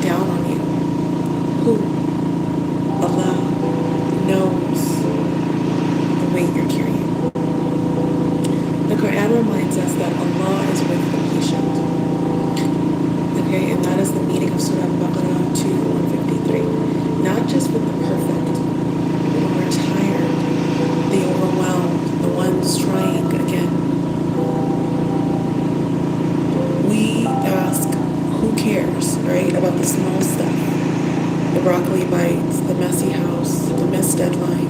down on you. Who? Allah knows the weight you're carrying. The Quran reminds us that Allah is with the patient. Okay, and that is the meaning of Surah Al-Baqarah 2:153. Not just with the perfect, but when we're tired, the overwhelmed, the ones trying again. We ask, who cares, right, about the small stuff, the broccoli bites, the messy house, the missed deadline,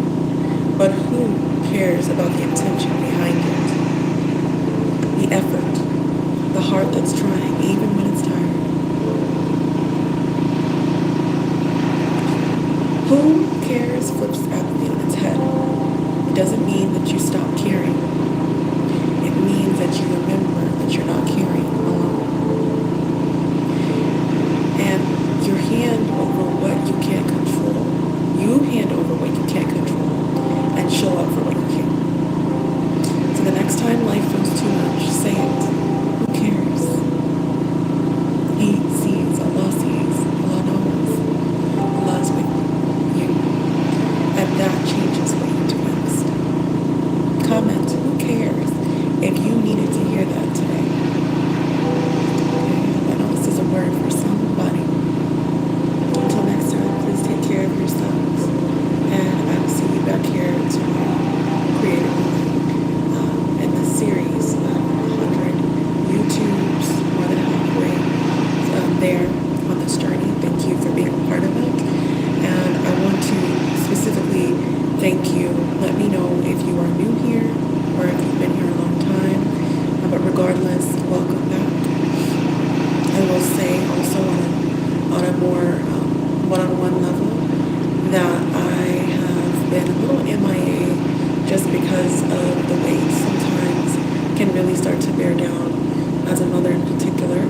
but who cares about the intention behind it, the effort, the heart that's trying, even when it's tired? Who cares flips apathy on its head. It doesn't mean that you stop caring. It means that you remember that you're not caring alone. And your hand over what you can't control. You hand over what you can't control and show up for what you can. So the next time life feels too much, say it. Who cares? He sees, Allah knows. Allah is with you. And that changes what you do next. Comment, who cares? If you needed to hear that today. Okay, I know this is a word for somebody. Until next time, please take care of yourselves. And I will see you back here tomorrow, creatively, in this series of 100 YouTubes, more than halfway there on this journey. Thank you for being a part of it. And I want to specifically thank you. Let me know if you are new here or if you've been here a long time. But regardless, welcome back. I will say also on a more one-on-one level that I have been a little MIA just because of the weight sometimes can really start to bear down as a mother in particular.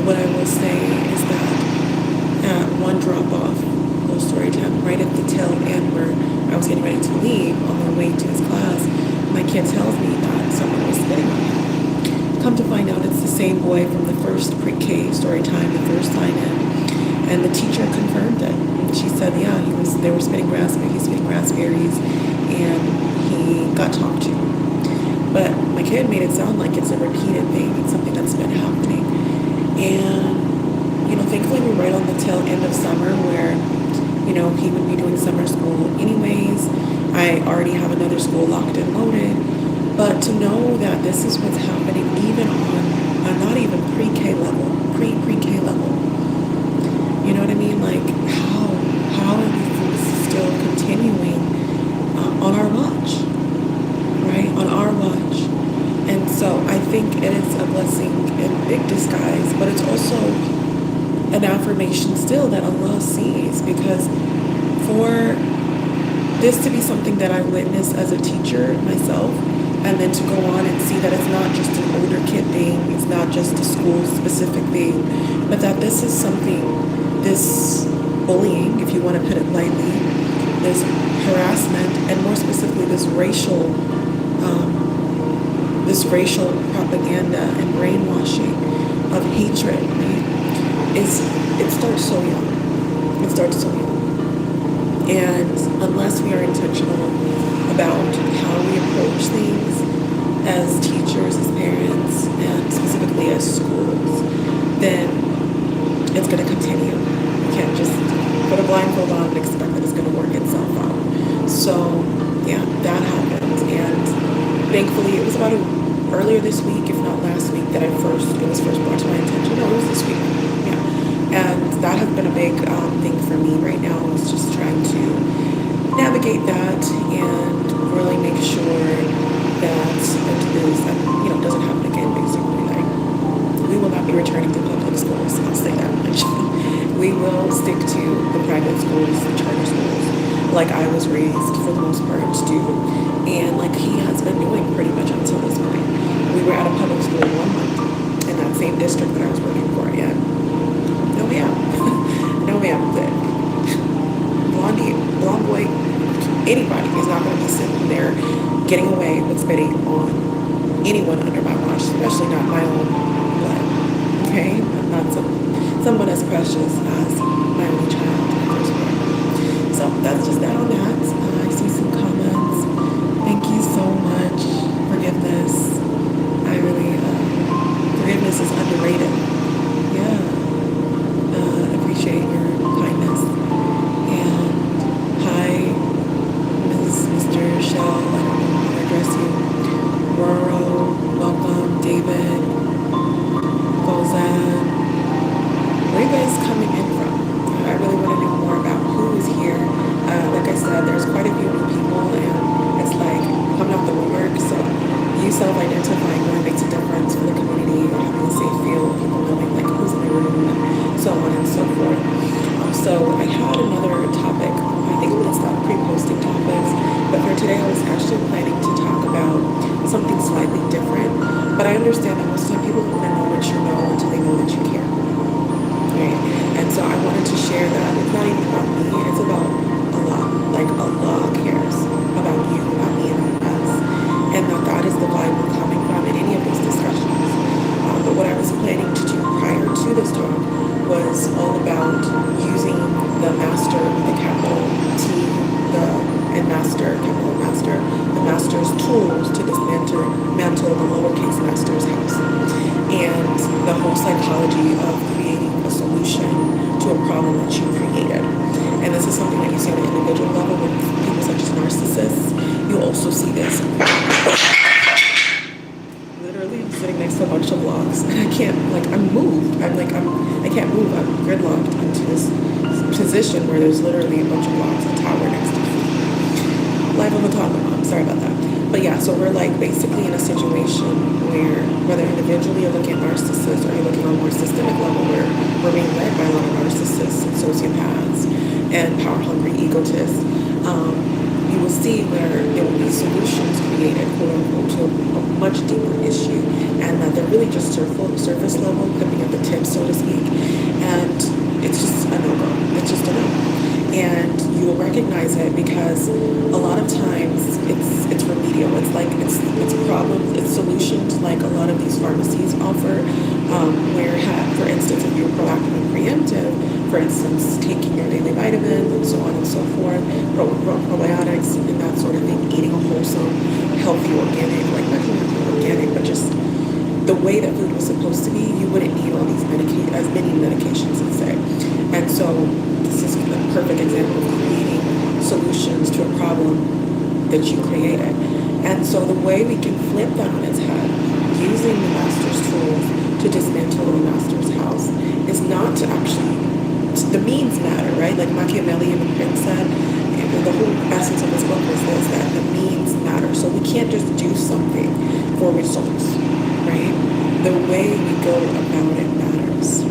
What I will say is that at one drop-off, little story time, right at the tail end where I was getting ready to leave on the way to his class, my kid tells me that someone was spitting on him. Come to find out it's the same boy from the first pre-K story time, the first sign-in, and the teacher confirmed it. And she said, yeah, they were spitting raspberries, he's spitting raspberries, and he got talked to. But my kid made it sound like it's a repeated thing, it's something that's been happening. And, thankfully we're right on the tail end of summer where, he would be doing summer school anyways. I already have another school locked and loaded. But to know that this is what's happening even on not even pre-K level, pre-K level. You know what I mean? Like, how are these things still continuing on our watch, right? On our watch. And so I think it is a blessing in big disguise, but it's also an affirmation still that Allah sees, because for this to be something that I witnessed as a teacher myself, and then to go on and see that it's not just an older kid thing, it's not just a school specific thing, but that this is something, this bullying, if you want to put it lightly, this harassment, and more specifically this racial propaganda and brainwashing of hatred, right? It starts so young. It starts so young. And unless we are intentional about how we approach things as teachers, as parents, and specifically as schools, then it's going to continue. You can't just put a blindfold on and expect that it's going to work itself out. So, yeah, that happened. And thankfully, it was about earlier this week, if not last week, that it was first brought to my attention. No, it was this week. Yeah. And that has been a big thing for me right now, is just trying to navigate that and really make sure that doesn't happen again, basically. Like, we will not be returning to public schools. I'll say that much. We will stick to the private schools, the charter schools, like I was raised for the most part to do, and like he has been doing pretty much until this point. We were at a public school 1 month in that same district that I was working for, and no ma'am, no ma'am, blonde boy, anybody is not going to be sitting there getting away with spitting on anyone under my watch, especially not my own blood. Okay, not some someone as precious as my only child, my firstborn. So that's just that on that. I see some comments. Thank you so much. Forgiveness. I really, forgiveness is underrated. Yeah. Appreciate your kindness. And hi, Mr. Shell. I don't know how to address you. Roro, welcome. David, Gozan. Where are you guys coming in from? I really want to know more about who is here. Like I said, there's quite a few new people, and it's like coming off the woodwork. So you self-identifying really makes a difference for the community, having a safe feel, people knowing like who's in the room, and so on and so forth. So I had another topic. I think I'm going to stop pre-posting topics, but for today I was actually planning to talk about something slightly different. But I understand that most of the time people don't want to know what you know until they know that you care. Right? And so I wanted to share that it's not even about me, it's about Allah. Like Allah cares about you, about me, and about us. And that is the vibe we're coming from in any of these discussions. But what I was planning to do prior to this talk was all about using the master with the capital T, and master, capital master, the master's tools to dismantle the lowercase master's house. And the whole psychology of creating a solution to a problem that you created. And this is something that you see on an individual level with people such as narcissists. You'll also see this. Literally, I'm sitting next to a bunch of blocks, and I can't, I'm moved. I can't move. I'm gridlocked into this position where there's literally a bunch of blocks, a tower next to me. Life of a toddler mom. Sorry about that. But yeah, so we're basically in a situation where whether individually you're looking at narcissists or you're looking on a more systemic level where we're being led by a lot of narcissists and sociopaths and power-hungry egotists, you will see where there will be solutions created, quote unquote, to a much deeper issue, and that they're really just surface level, clipping at the tip, so to speak, and it's just a no-go. It's just a no. And you will recognize it because a lot of times it's remedial. It's problems, it's solutions like a lot of these pharmacies offer, where, for instance, if you're proactive and preemptive, for instance, taking your daily vitamins and so on and so forth, probiotics and that sort of thing, eating a wholesome, healthy, organic, not organic, but just the way that food was supposed to be, you wouldn't need all these as many medications, let's say. And so this is a perfect example of creating solutions to a problem that you created. And so the way we can flip that on its head, using the master's tools to dismantle the master's house, is not to actually, the means matter, right? Like Machiavelli and the Prince said, and the whole essence of this book was this, that the means matter. So we can't just do something for results, right? The way we go about it matters.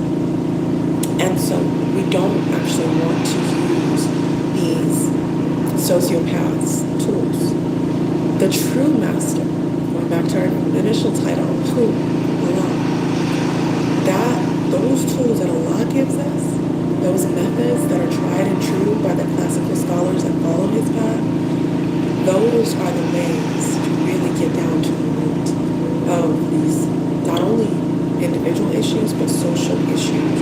And so we don't actually want to use these sociopaths' tools. The true master, going back to our initial title, who? Allah. Those tools that Allah gives us, those methods that are tried and true by the classical scholars that follow his path, those are the ways to really get down to the root of these, not only individual issues, but social issues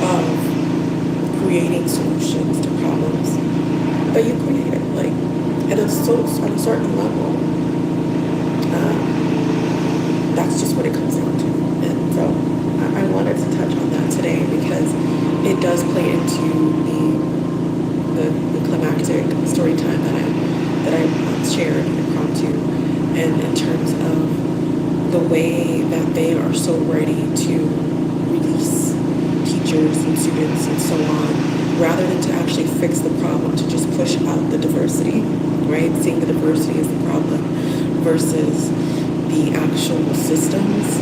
of creating solutions to problems that you created. On a certain level, that's just what it comes down to. And so I wanted to touch on that today because it does play into the climactic story time that I shared impromptu, and in terms of the way that they are so ready to release teachers and students and so on, rather than to actually fix the problem, to just push out the diversity, right? Seeing the diversity as the problem versus the actual systems.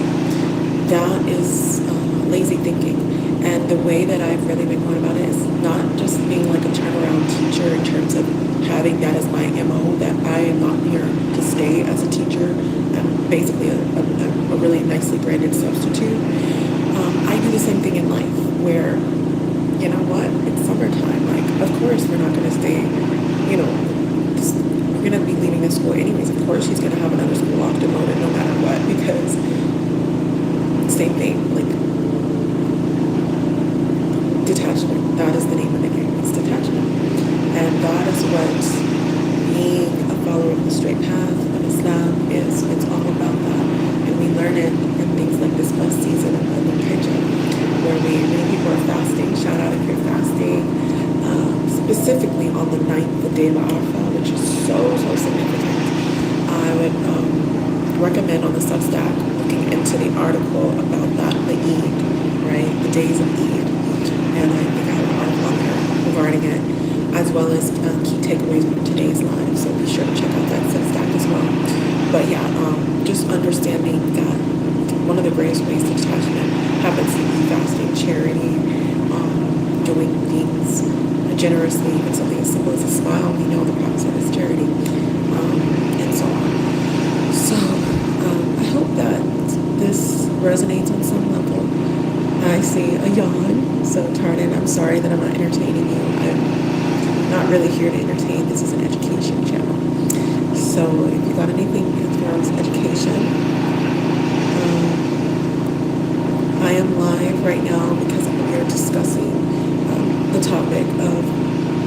That is lazy thinking. And the way that I've really been going about it is not just being like a turnaround teacher in terms of having that as my MO, that I am not here to stay as a teacher. I'm basically a really nicely branded substitute. I do the same thing in life where, you know what, it's summertime. Of course we're not going to stay, we're going to be leaving this school anyways. Of course she's going to have another school locked and loaded no matter what, because same thing, on the 9th, the day of Arafah, which is so significant. I would recommend on the Substack looking into the article about that, the Eid, right? The days of Eid. And I think I have an article on there regarding it, as well as key takeaways from today's live. So be sure to check out that Substack as well. But yeah, just understanding that one of the greatest ways to attachment happens to be fasting, charity, doing things generously, even something as simple as a smile. We know the Prophet said is charity, and so on. So I hope that this resonates on some level. I see a yawn, so Tarnan, I'm sorry that I'm not entertaining you. I'm not really here to entertain. This is an education channel. So if you got anything as far as education, I am live right now because we are discussing the topic of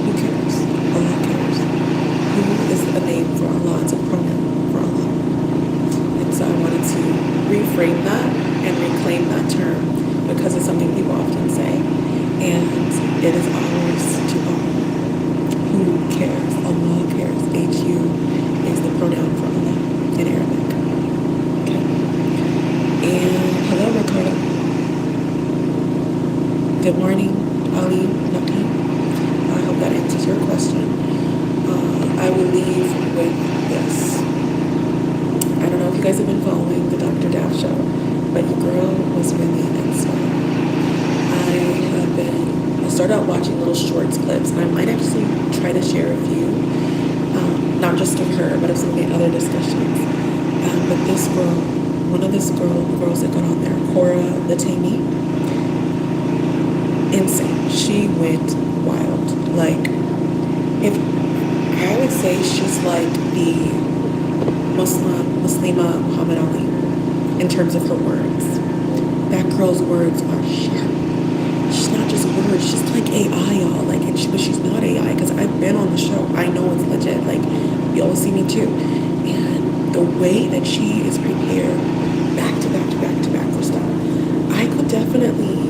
who cares? Allah cares. Who is a name for Allah? It's a pronoun for Allah. And so I wanted to reframe that and reclaim that term because it's something people often say. And it is ours to own. Who cares? Allah cares. HU is the pronoun for Allah in Arabic. Okay. And hello, Ricardo. Good morning, Ali, Nakim. I hope that answers your question. I will leave with this. I don't know if you guys have been following the Dr. Daff show, but your girl was really inspired. I started out watching little shorts clips, and I might actually try to share a few, not just of her, but of some of the other discussions. But this girl, one of the girls that got on there, Cora Latami, insane. She went wild. Like, if I would say she's like the Muslima Muhammad Ali in terms of her words. That girl's words are sharp. She's not just words. She's like AI, y'all. Like, but she's not AI because I've been on the show. I know it's legit. Like, you all see me too. And the way that she is prepared, back to back to back to back for stuff, I could definitely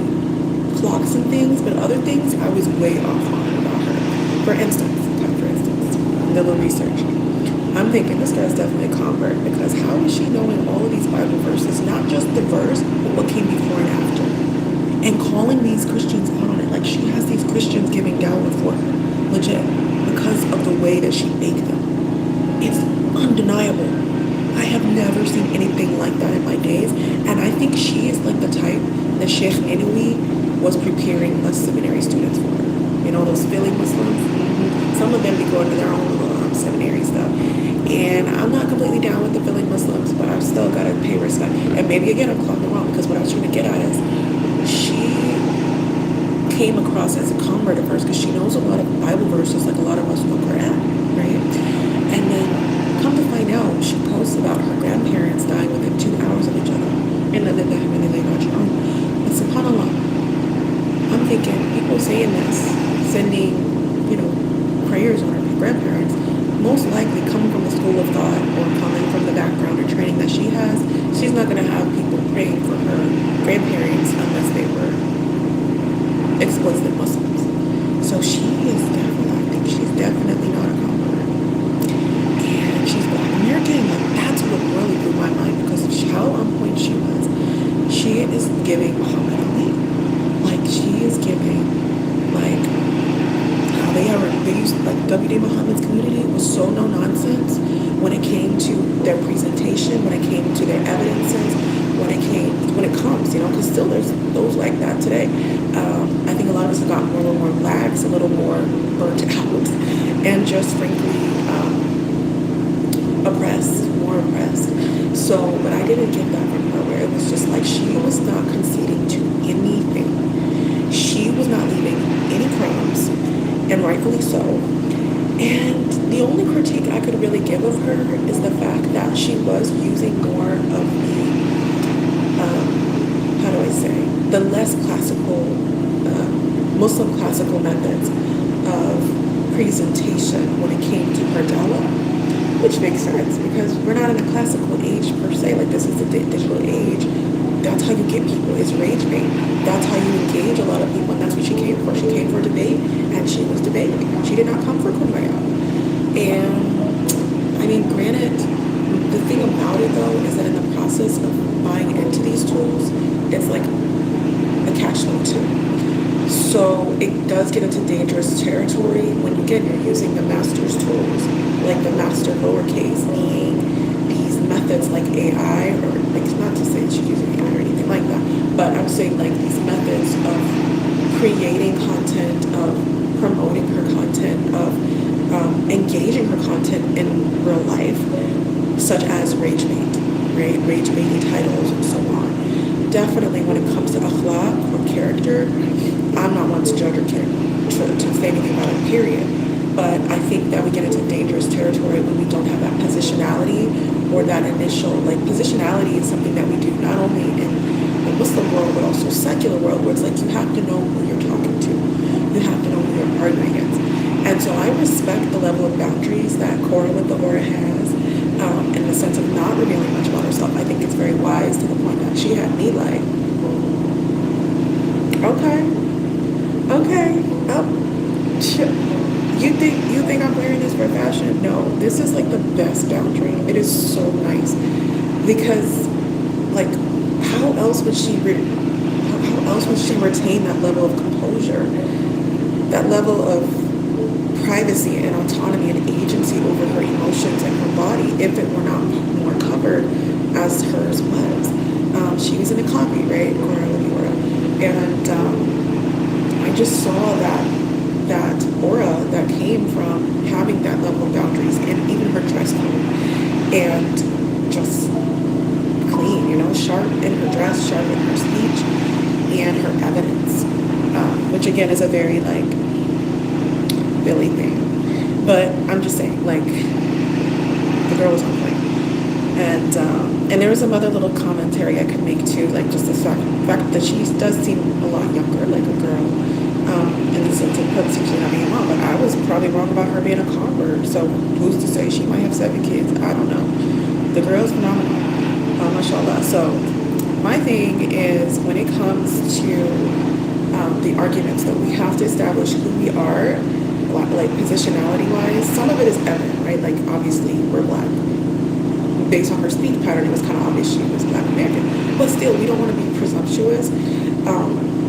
clock some things, but other things I was way off on about her. For instance, the little research. I'm thinking this guy's definitely a convert because how is she knowing all of these Bible verses, not just the verse, but what came before and after? And calling these Christians out on it. Like, she has these Christians giving dawah for her, legit, because of the way that she baked them. It's undeniable. I have never seen anything like that in my days, and I think she is like the type that Sheikh Enoui was preparing seminary students for. You know, those Philly Muslims? Some of them be going to their own little seminary stuff. And I'm not completely down with the Philly Muslims, but I've still got to pay respect. And maybe, again, I'm clocking wrong because what I was trying to get at is she came across as a convert at first because she knows a lot of Bible verses, like a lot of us know Quran, right? And then come to find out, she posts about her grandparents dying within 2 hours of each other. And then they got your own. But subhanAllah, I'm thinking, people saying this, sending, prayers on her grandparents, most likely coming from the school of thought or coming from the background or training that she has, she's not going to have people praying for her grandparents unless they were explicit Muslims. So she is definitely not a convert. And she's Black American. Like, that's what really blew my mind because of how on point she was. She is giving Muhammad Ali. Like, she is giving, like, they used, like, W.D. Muhammad's community was so no nonsense when it came to their presentation, when it came to their evidences, when it comes, because still there's those like that today. I think a lot of us have gotten a little more lax, a little more burnt out, and just frankly more oppressed. So, but I didn't get that from her, where it was just like she was not conceding to anything. She was not leaving any crumbs. And rightfully so. And the only critique I could really give of her is the fact that she was using more of the, the less classical, Muslim classical methods of presentation when it came to her dawah, which makes sense because we're not in a classical age per se. Like, this is a digital age. That's how you get people, is rage bait. That's how you engage a lot of people, and that's what she came for. She came for debate, and she was debating. She did not come for So it does get into dangerous territory when again you're using the master's tools, like the master lowercase being these methods like AI, or like not to say she's using AI or anything like that, but I'm saying like these methods of creating content, of promoting her content, of engaging her content in real life, such as rage bait, right? Rage baiting titles and so on. Definitely when it comes to akhlaq or character, I'm not one to judge or to say anything about it, period. But I think that we get into dangerous territory when we don't have that positionality or that initial, like positionality is something that we do not only in the Muslim world, but also secular world, where it's like you have to know who you're talking to. You have to know who you're arguing against. And so I respect the level of boundaries that Cora with the aura has, in the sense of not revealing much about herself. I think it's very wise to the point that she had me like, okay, oh, you think I'm wearing this for fashion? No, this is like the best boundary. It is so nice because, like, how else would she retain that level of composure, that level of privacy and autonomy and agency over her emotions and her body if it were not more covered as hers was? She was in a copy, right, and I just saw that aura that came from having that level of boundaries and even her dress code, and just clean, sharp in her dress, sharp in her speech, and her evidence, which again is a very like Billy thing. But I'm just saying, like, the girl was on point. And there was some other little commentary I could make too, like just the fact that she does seem a lot younger, like a girl, in the sense of potentially having a mom. But I was probably wrong about her being a convert. So who's to say she might have 7 kids? I don't know. The girl's phenomenal, mashallah. So my thing is, when it comes to the arguments, that we have to establish who we are, like positionality wise. Some of it is evident, right? Like obviously we're black. Based on her speech pattern, it was kind of obvious she was Black American. But still, we don't want to be presumptuous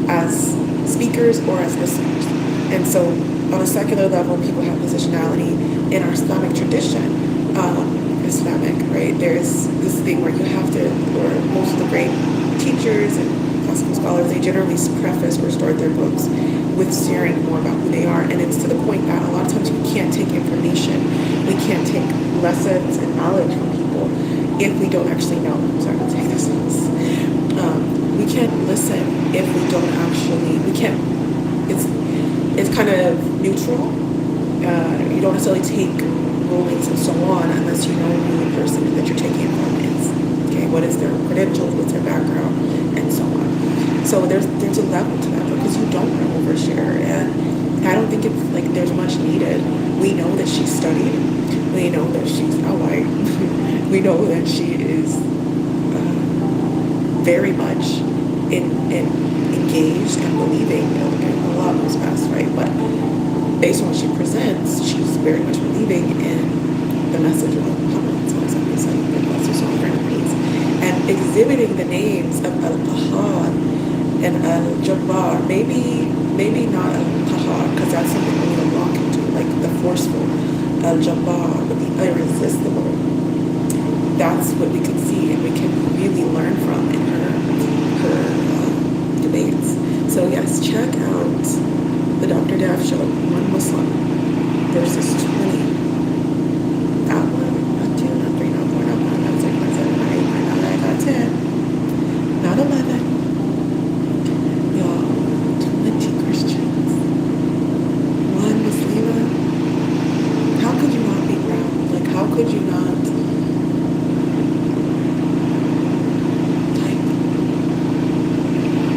as speakers or as listeners. And so on a secular level, people have positionality. In our Islamic tradition, right? There's this thing where you have to, or most of the great teachers and classical scholars, they generally preface or start their books with sharing more about who they are. And it's to the point that a lot of times we can't take information, we can't take lessons and knowledge from people if we don't actually know. Sorry, I'm taking this. We can't listen if we don't actually, we can't, it's kind of neutral. You don't necessarily take rulings and so on unless you know who the person that you're taking it from is. Okay, what is their credentials, what's their background, and so on. So there's a level to that because you don't want to overshare, and I don't think it's like there's much needed. We know that she studied. We know that she's not white. We know that she is very much engaged and believing in Allah knows best, right? But based on what she presents, she's very much believing in the message of Muhammad, and exhibiting the names of Al-Qahar and Al-Jabbar. Maybe not Al-Qahar, because that's something only Allah can do, like the forceful. Al-Jabbar, but the irresistible. That's what we can see and we can really learn from in her debates. So yes, check out the Dr. Daf show, One Muslim versus 20. Not 1, not 2, not 3, not 4, not 5, not 6, not 7, not 8, not 9, not 10, not 11. Y'all, 20 Christians. 1 Muslima. How could you not be proud? Like, how could you not? Like,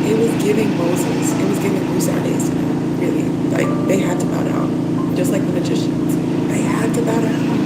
it was giving Moses. It was giving Musa days. Really, like they had to bow down, just like the magicians. They had to bow down.